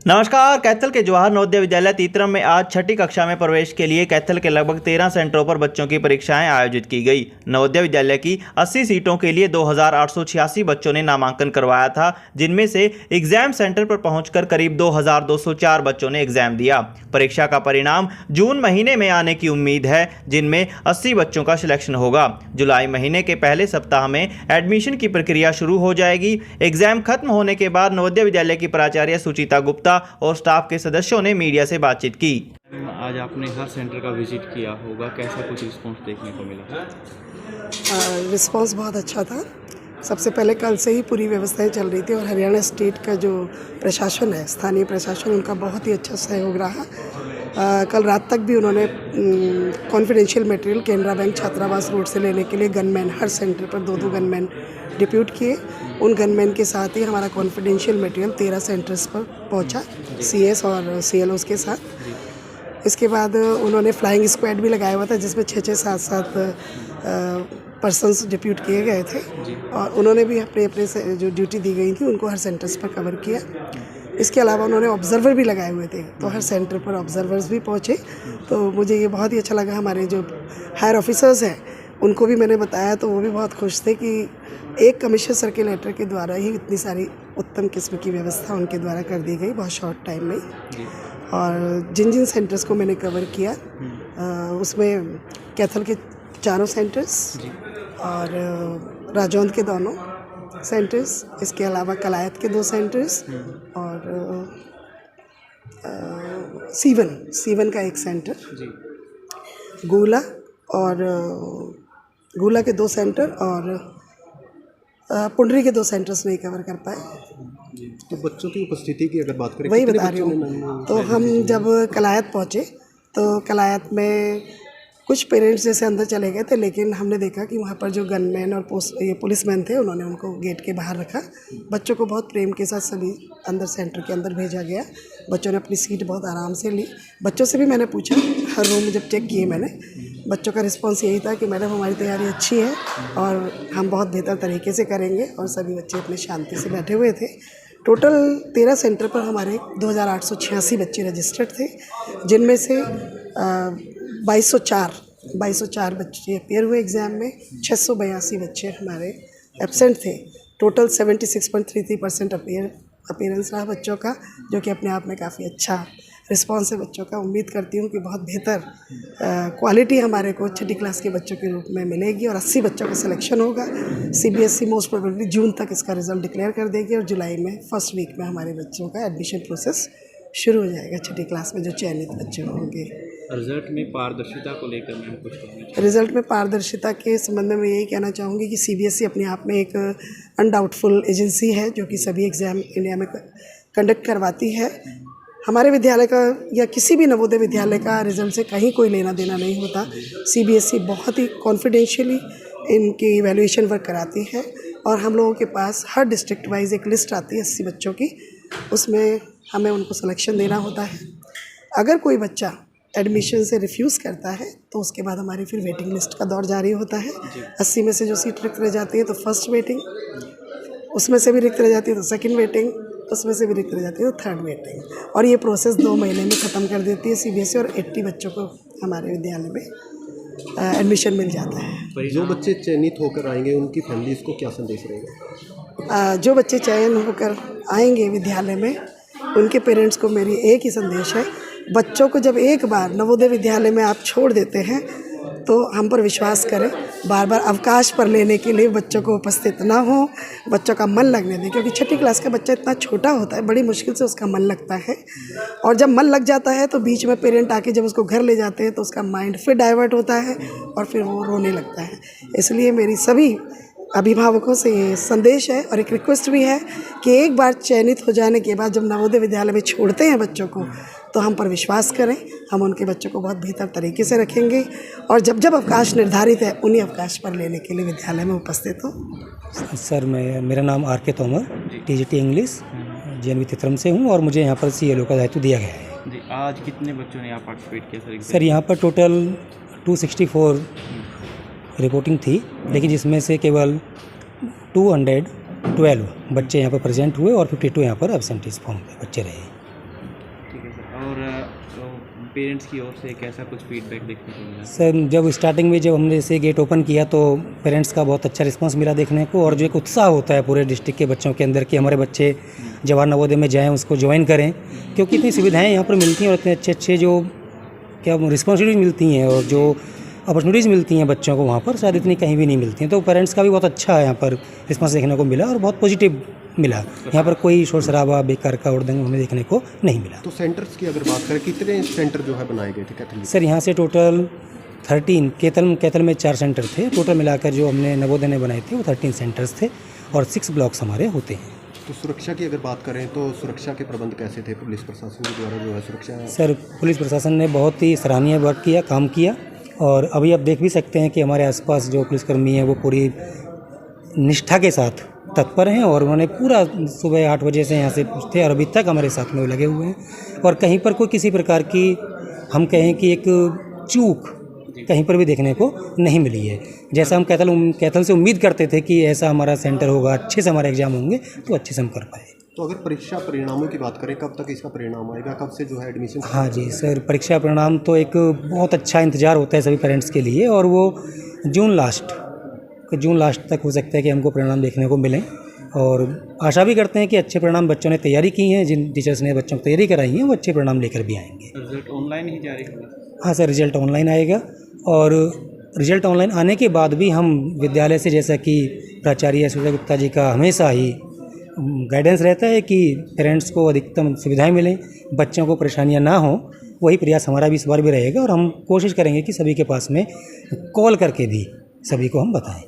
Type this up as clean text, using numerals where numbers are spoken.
नमस्कार। कैथल के जवाहर नवोदय विद्यालय तीतरम में आज छठी कक्षा में प्रवेश के लिए कैथल के लगभग 13 सेंटरों पर बच्चों की परीक्षाएं आयोजित की गई। नवोदय विद्यालय की 80 सीटों के लिए 2886 बच्चों ने नामांकन करवाया था, जिनमें से एग्जाम सेंटर पर पहुंचकर करीब 2204 बच्चों ने एग्जाम दिया। परीक्षा का परिणाम जून महीने में आने की उम्मीद है, जिनमें 80 बच्चों का सिलेक्शन होगा। जुलाई महीने के पहले सप्ताह में एडमिशन की प्रक्रिया शुरू हो जाएगी। एग्जाम खत्म होने के बाद नवोदय विद्यालय की प्राचार्य सुचिता गुप्ता और स्टाफ के सदस्यों ने मीडिया से बातचीत की। आज आपने हर सेंटर का विजिट किया होगा, कैसा कुछ रिस्पांस देखने को मिला? रिस्पांस बहुत अच्छा था। सबसे पहले कल से ही पूरी व्यवस्थाएं चल रही थी और हरियाणा स्टेट का जो प्रशासन है, स्थानीय प्रशासन, उनका बहुत ही अच्छा सहयोग रहा। कल रात तक भी उन्होंने कॉन्फिडेंशियल मटेरियल केनरा बैंक छात्रावास रोड से लेने के लिए गनमैन हर सेंटर पर 2-2 गनमैन डिप्यूट किए। उन गनमैन के साथ ही हमारा कॉन्फिडेंशियल मटेरियल 13 सेंटर्स पर पहुंचा, सीएस और सीएलओस के साथ। इसके बाद उन्होंने फ्लाइंग स्क्वाड भी लगाया हुआ था, जिसमें 6-6, 7-7 पर्सन्स डिप्यूट किए गए थे और उन्होंने भी अपने अपने जो ड्यूटी दी गई थी उनको हर सेंटर्स पर कवर किया। इसके अलावा उन्होंने ऑब्जर्वर भी लगाए हुए थे, तो हर सेंटर पर ऑब्जर्वर्स भी पहुँचे। तो मुझे ये बहुत ही अच्छा लगा। हमारे जो हायर ऑफिसर्स हैं उनको भी मैंने बताया, तो वो भी बहुत खुश थे कि एक कमीशन सर्कुलेटर के द्वारा ही इतनी सारी उत्तम किस्म की व्यवस्था उनके द्वारा कर दी गई बहुत शॉर्ट टाइम में। और जिन जिन सेंटर्स को मैंने कवर किया उसमें कैथल के 4 सेंटर्स और राजौंद के दोनों सेंटर्स, इसके अलावा कलायत के 2 सेंटर्स और सीवन का 1 सेंटर, गूला के 2 सेंटर और पुंडरी के 2 सेंटर्स नहीं कवर कर पाए। तो बच्चों की उपस्थिति की अगर बात करें, वही बता रही हूँ। तो हम जब कलायत पहुँचे तो कलायत में कुछ पेरेंट्स जैसे अंदर चले गए थे, लेकिन हमने देखा कि वहाँ पर जो गनमैन और पुलिसमैन थे, उन्होंने उनको गेट के बाहर रखा। बच्चों को बहुत प्रेम के साथ सभी अंदर सेंटर के अंदर भेजा गया। बच्चों ने अपनी सीट बहुत आराम से ली। बच्चों से भी मैंने पूछा, हर रूम जब चेक किए मैंने, बच्चों का रिस्पॉन्स यही था कि मैडम हमारी तैयारी अच्छी है और हम बहुत बेहतर तरीके से करेंगे। और सभी बच्चे अपने शांति से बैठे हुए थे। टोटल 13 सेंटर पर हमारे 2886 बच्चे रजिस्टर्ड थे, जिनमें से 2204 बच्चे अपेयर हुए एग्ज़ाम में। 682 बच्चे हमारे एब्सेंट थे। टोटल 76.33% अपीयरेंस रहा बच्चों का, जो कि अपने आप में काफ़ी अच्छा रिस्पांस है बच्चों का। उम्मीद करती हूँ कि बहुत बेहतर क्वालिटी हमारे को छठी क्लास के बच्चों के रूप में मिलेगी और 80 बच्चों का सिलेक्शन होगा। सीबीएसई मोस्ट प्रोबेबली जून तक इसका रिज़ल्ट डिक्लेयर कर देगी और जुलाई में फर्स्ट वीक में हमारे बच्चों का एडमिशन प्रोसेस शुरू हो जाएगा छठी क्लास में जो चयनित बच्चे होंगे। रिजल्ट में पारदर्शिता को लेकर मैं कुछ कहना चाहूँगा। रिज़ल्ट में पारदर्शिता के संबंध में यही कहना चाहूँगी कि सीबीएसई अपने आप में एक अनडाउटफुल एजेंसी है, जो कि सभी एग्ज़ाम इंडिया में कंडक्ट करवाती है। हमारे विद्यालय का या किसी भी नवोदय विद्यालय का रिज़ल्ट से कहीं कोई लेना देना नहीं होता। सीबीएसई बहुत ही कॉन्फिडेंशियली इनकी इवैल्यूएशन वर्क कराती है और हम लोगों के पास हर डिस्ट्रिक्ट वाइज एक लिस्ट आती है 80 बच्चों की। उसमें हमें उनको सिलेक्शन देना होता है। अगर कोई बच्चा एडमिशन से रिफ्यूज़ करता है तो उसके बाद हमारी फिर वेटिंग लिस्ट का दौर जारी होता है। 80 में से जो सीट रिक्त रह जाती है तो फर्स्ट वेटिंग, उसमें से भी रिक्त रह जाती है तो सेकंड वेटिंग, उसमें से भी रिक्त रह जाती है तो थर्ड वेटिंग। और ये प्रोसेस 2 महीने में ख़त्म कर देती है सीबीएसई और 80 बच्चों को हमारे विद्यालय में एडमिशन मिल जाता है। जो बच्चे चयनित होकर आएंगे उनकी फैमिलीज़ को क्या संदेश रहेगा? जो बच्चे चयन होकर आएंगे विद्यालय में, उनके पेरेंट्स को मेरी एक ही संदेश है, बच्चों को जब एक बार नवोदय विद्यालय में आप छोड़ देते हैं तो हम पर विश्वास करें, बार बार अवकाश पर लेने के लिए बच्चों को उपस्थित ना हो, बच्चों का मन लगने दें। क्योंकि छठी क्लास का बच्चा इतना छोटा होता है, बड़ी मुश्किल से उसका मन लगता है और जब मन लग जाता है तो बीच में पेरेंट आके जब उसको घर ले जाते हैं तो उसका माइंड फिर डाइवर्ट होता है और फिर वो रोने लगता है। इसलिए मेरी सभी अभिभावकों से ये संदेश है और एक रिक्वेस्ट भी है कि एक बार चयनित हो जाने के बाद जब नवोदय विद्यालय में छोड़ते हैं बच्चों को तो हम पर विश्वास करें, हम उनके बच्चों को बहुत बेहतर तरीके से रखेंगे और जब जब अवकाश निर्धारित है उन्हीं अवकाश पर लेने के लिए विद्यालय में उपस्थित हो। सर, मेरा नाम R K. Tomar, TGT English JNV Titram से हूँ और मुझे यहाँ पर सीएलओ का दायित्व दिया गया है। जी, आज कितने बच्चों ने यहाँ पार्टिसिपेट किया सर? यहाँ पर टोटल 264 रिपोर्टिंग थी, लेकिन जिसमें से केवल 212 बच्चे यहाँ पर प्रेजेंट हुए और 52 यहाँ पर एब्सेंटीज फॉर्म पे बच्चे रहे। और पेरेंट्स की ओर से कैसा कुछ फीडबैक देखने को मिला? सर जब स्टार्टिंग में जब हमने इसे गेट ओपन किया तो पेरेंट्स का बहुत अच्छा रिस्पांस मिला देखने को, और जो एक उत्साह होता है पूरे डिस्ट्रिक्ट के बच्चों के अंदर कि हमारे बच्चे जवाहर नवोदय में जाएं, उसको ज्वाइन करें, क्योंकि इतनी सुविधाएं यहाँ पर मिलती हैं और इतने अच्छे अच्छे जो क्या रिस्पॉन्सिबिलिटी मिलती हैं और जो अपॉर्चुनिटीज़ मिलती हैं बच्चों को वहाँ पर शायद इतनी कहीं भी नहीं मिलती हैं। तो पेरेंट्स का भी बहुत अच्छा यहाँ पर रिस्पांस देखने को मिला और बहुत पॉजिटिव मिला। यहाँ पर कोई शोर शराबा बेकार का उड़दंग हमें देखने को नहीं मिला। तो सेंटर्स की अगर बात करें, कितने सेंटर जो है बनाए गए थे कैथल में? सर यहाँ से टोटल 13 कैथल में 4 सेंटर थे, टोटल मिलाकर जो हमने नवोदय ने बनाए थे वो 13 सेंटर्स थे और 6 ब्लॉक्स हमारे होते हैं। तो सुरक्षा की अगर बात करें तो सुरक्षा के प्रबंध कैसे थे पुलिस प्रशासन के द्वारा जो है सुरक्षा? सर पुलिस प्रशासन ने बहुत ही सराहनीय वर्क किया, काम किया, और अभी आप देख भी सकते हैं कि हमारे आसपास जो पुलिसकर्मी हैं वो पूरी निष्ठा के साथ तत्पर हैं और उन्होंने पूरा सुबह 8 बजे से यहाँ से थे और अभी तक हमारे साथ में वो लगे हुए हैं और कहीं पर कोई किसी प्रकार की हम कहें कि एक चूक कहीं पर भी देखने को नहीं मिली है। जैसा हम कैथल से उम्मीद करते थे कि ऐसा हमारा सेंटर होगा, अच्छे से हमारे एग्ज़ाम होंगे तो अच्छे से हम कर पाए। तो अगर परीक्षा परिणामों की बात करें, कब तक इसका परिणाम आएगा, कब से जो है एडमिशन? हाँ जी सर, परीक्षा परिणाम तो एक बहुत अच्छा इंतज़ार होता है सभी पेरेंट्स के लिए और वो जून लास्ट तक हो सकता है कि हमको परिणाम देखने को मिलें और आशा भी करते हैं कि अच्छे परिणाम बच्चों ने तैयारी की हैं, जिन टीचर्स ने बच्चों को तैयारी कराई है वो अच्छे परिणाम लेकर भी आएंगे। रिजल्ट ऑनलाइन ही जारी होगा? हाँ सर, रिजल्ट ऑनलाइन आएगा और रिजल्ट ऑनलाइन आने के बाद भी हम विद्यालय से, जैसा कि प्राचार्य सूर्य गुप्ता जी का हमेशा ही गाइडेंस रहता है कि पेरेंट्स को अधिकतम सुविधाएं मिलें, बच्चों को परेशानियां ना हो, वही प्रयास हमारा भी इस बार भी रहेगा और हम कोशिश करेंगे कि सभी के पास में कॉल करके भी सभी को हम बताएं।